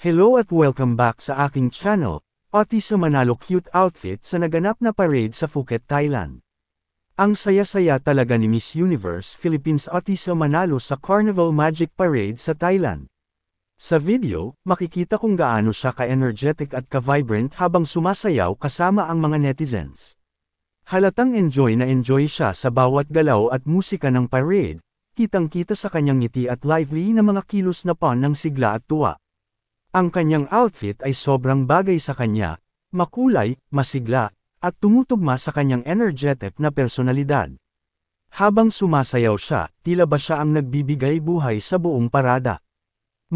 Hello at welcome back sa aking channel, Otis sa Manalo cute outfit sa naganap na parade sa Phuket, Thailand. Ang saya-saya talaga ni Miss Universe Philippines Otis sa Manalo sa Carnival Magic Parade sa Thailand. Sa video, makikita kung gaano siya ka-energetic at ka-vibrant habang sumasayaw kasama ang mga netizens. Halatang enjoy siya sa bawat galaw at musika ng parade, kitang-kita sa kanyang ngiti at lively na mga kilos na pon ng sigla at tuwa. Ang kanyang outfit ay sobrang bagay sa kanya, makulay, masigla, at tumutugma sa kanyang energetic na personalidad. Habang sumasayaw siya, tila ba siya ang nagbibigay buhay sa buong parada.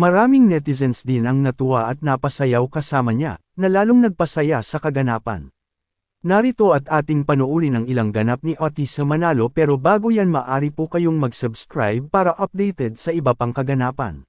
Maraming netizens din ang natuwa at napasayaw kasama niya, na lalong nagpasaya sa kaganapan. Narito at ating panoorin ang ilang ganap ni Otis sa Manalo pero bago yan maaari po kayong mag-subscribe para updated sa iba pang kaganapan.